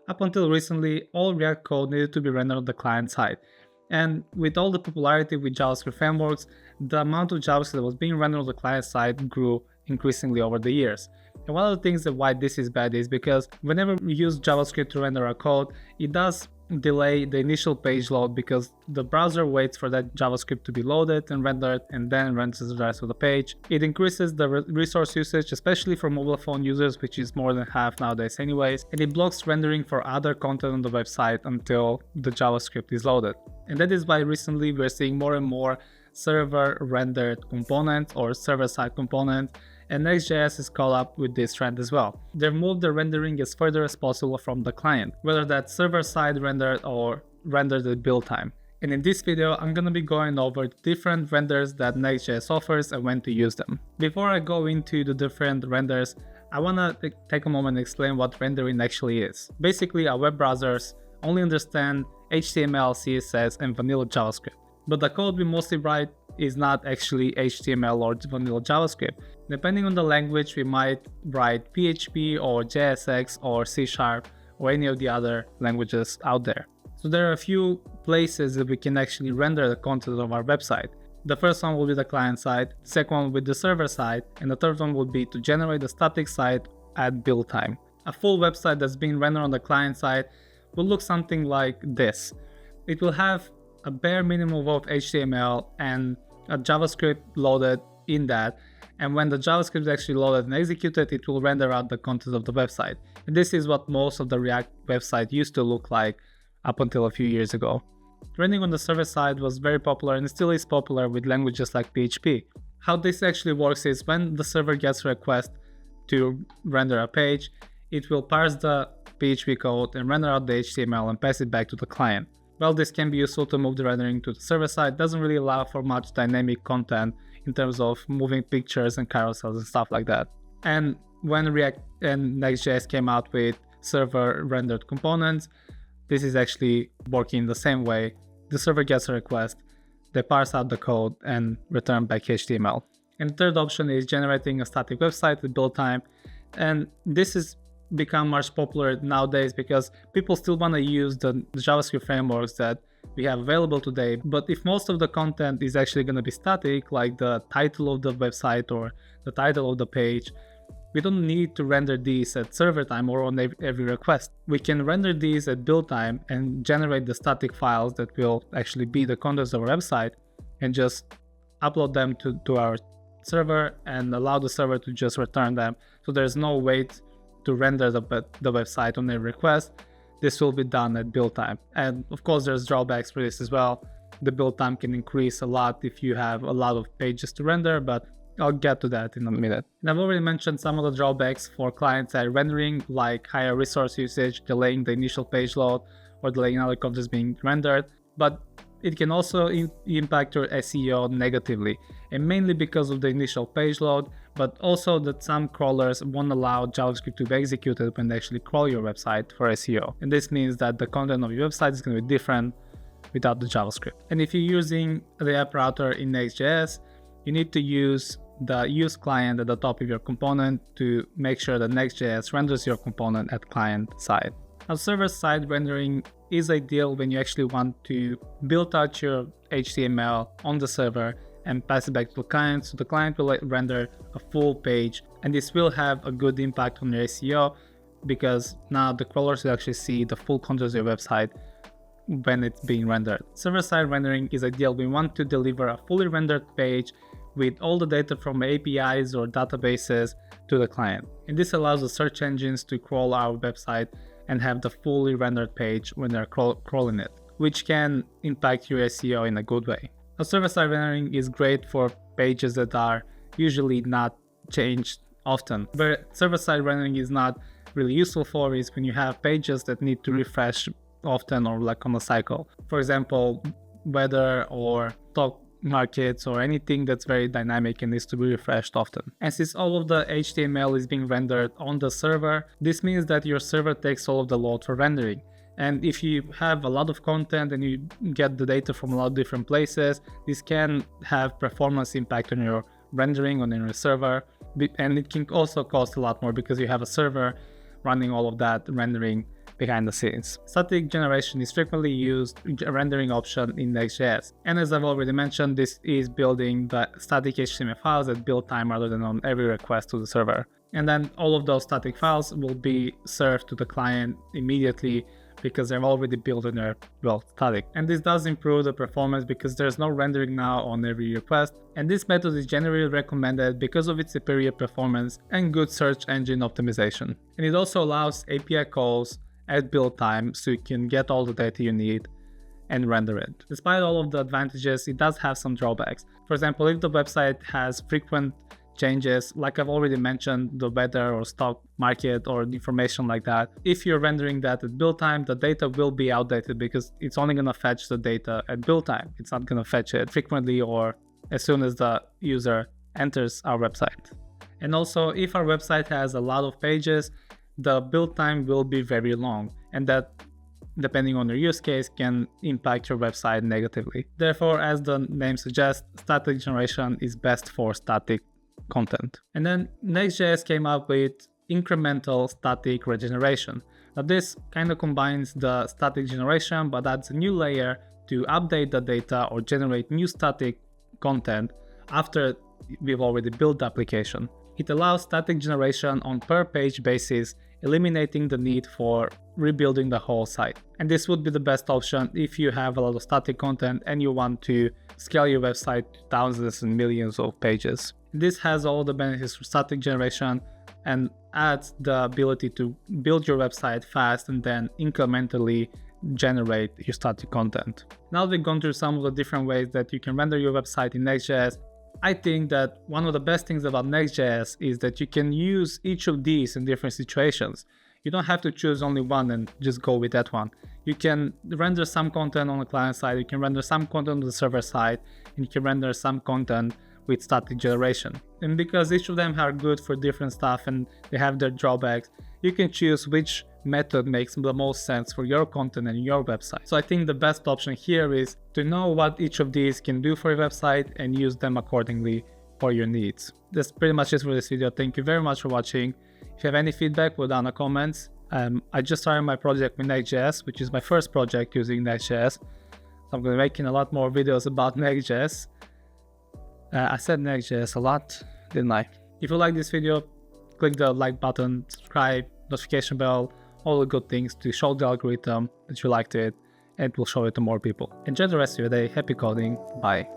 Up until recently, all React code needed to be rendered on the client side. And with all the popularity with JavaScript frameworks, the amount of JavaScript that was being rendered on the client side grew increasingly over the years. And one of the things that why this is bad is because whenever we use JavaScript to render our code, it does delay the initial page load because the browser waits for that JavaScript to be loaded and rendered and then renders the rest of the page. It increases the resource usage, especially for mobile phone users, which is more than half nowadays anyways, and it blocks rendering for other content on the website until the JavaScript is loaded. And that is why recently we're seeing more and more server rendered components or server-side components, and Next.js is caught up with this trend as well. They've moved the rendering as further as possible from the client, whether that's server-side rendered or rendered at build time. And in this video, I'm gonna be going over different renders that Next.js offers and when to use them. Before I go into the different renders, I wanna take a moment and explain what rendering actually is. Basically, our web browsers only understand HTML, CSS, and vanilla JavaScript. But the code we mostly write is not actually HTML or vanilla JavaScript. Depending on the language, we might write PHP or JSX or C# or any of the other languages out there. So there are a few places that we can actually render the content of our website. The first one will be the client side, the second one will be the server side, and the third one will be to generate the static site at build time. A full website that's being rendered on the client side will look something like this. It will have a bare minimum of HTML and a JavaScript loaded in that, and when the JavaScript is actually loaded and executed, it will render out the content of the website. And this is what most of the React website used to look like up until a few years ago. Rendering on the server side was very popular and still is popular with languages like PHP. How this actually works is when the server gets a request to render a page, it will parse the PHP code and render out the HTML and pass it back to the client. Well, this can be useful to move the rendering to the server side. Doesn't really allow for much dynamic content in terms of moving pictures and carousels and stuff like that. And when React and Next.js came out with server rendered components, this is actually working the same way. The server gets a request, they parse out the code and return back HTML. And the third option is generating a static website at build time. And this is become much popular nowadays because people still want to use the JavaScript frameworks that we have available today. But if most of the content is actually going to be static, like the title of the website or the title of the page, we don't need to render these at server time or on every request. We can render these at build time and generate the static files that will actually be the contents of our website and just upload them to our server and allow the server to just return them. So there's no wait to render the website on a request. This will be done at build time. And of course, there's drawbacks for this as well. The build time can increase a lot if you have a lot of pages to render, but I'll get to that in a minute. And I've already mentioned some of the drawbacks for client-side rendering, like higher resource usage, delaying the initial page load, or delaying other content being rendered. But it can also impact your SEO negatively, and mainly because of the initial page load, but also that some crawlers won't allow JavaScript to be executed when they actually crawl your website for SEO. And this means that the content of your website is going to be different without the JavaScript. And if you're using the app router in Next.js, you need to use the use client at the top of your component to make sure that Next.js renders your component at client side. Now, server-side rendering is ideal when you actually want to build out your HTML on the server and pass it back to the client, so the client will render a full page, and this will have a good impact on your SEO because now the crawlers will actually see the full content of your website when it's being rendered. Server-side rendering is ideal. We want to deliver a fully rendered page with all the data from APIs or databases to the client. And this allows the search engines to crawl our website and have the fully rendered page when they're crawling it, which can impact your SEO in a good way. Now, server-side rendering is great for pages that are usually not changed often. Where server-side rendering is not really useful for is when you have pages that need to refresh often or like on a cycle. For example, weather or stock markets or anything that's very dynamic and needs to be refreshed often. And since all of the HTML is being rendered on the server, this means that your server takes all of the load for rendering. And if you have a lot of content and you get the data from a lot of different places, this can have performance impact on your rendering on your server. And it can also cost a lot more because you have a server running all of that rendering behind the scenes. Static generation is frequently used rendering option in Next.js. And as I've already mentioned, this is building the static HTML files at build time rather than on every request to the server. And then all of those static files will be served to the client immediately because they're already built and they're static. And this does improve the performance because there's no rendering now on every request. And this method is generally recommended because of its superior performance and good search engine optimization. And it also allows API calls at build time so you can get all the data you need and render it. Despite all of the advantages, it does have some drawbacks. For example, if the website has frequent changes, like I've already mentioned, the weather or stock market or information like that, if you're rendering that at build time, the data will be outdated because it's only going to fetch the data at build time. It's not going to fetch it frequently or as soon as the user enters our website. And also, if our website has a lot of pages, the build time will be very long, and that, depending on your use case, can impact your website negatively. Therefore, as the name suggests, static generation is best for static content. And then Next.js came up with incremental static regeneration. Now this kind of combines the static generation but adds a new layer to update the data or generate new static content after we've already built the application. It allows static generation on per page basis, eliminating the need for rebuilding the whole site. And this would be the best option if you have a lot of static content and you want to scale your website to thousands and millions of pages. This has all the benefits for static generation and adds the ability to build your website fast and then incrementally generate your static content. Now that we've gone through some of the different ways that you can render your website in Next.js, I think that one of the best things about Next.js is that you can use each of these in different situations. You don't have to choose only one and just go with that one. You can render some content on the client side, you can render some content on the server side, and you can render some content with static generation. And because each of them are good for different stuff and they have their drawbacks, you can choose which method makes the most sense for your content and your website. So I think the best option here is to know what each of these can do for your website and use them accordingly for your needs. That's pretty much it for this video. Thank you very much for watching. If you have any feedback, put down in the comments. I just started my project with Next.js, which is my first project using Next.js. So I'm going to be making a lot more videos about Next.js. I said Next.js a lot, didn't I? If you like this video, click the like button, subscribe, notification bell, all the good things to show the algorithm that you liked it, and it will show it to more people. Enjoy the rest of your day. Happy coding. Bye.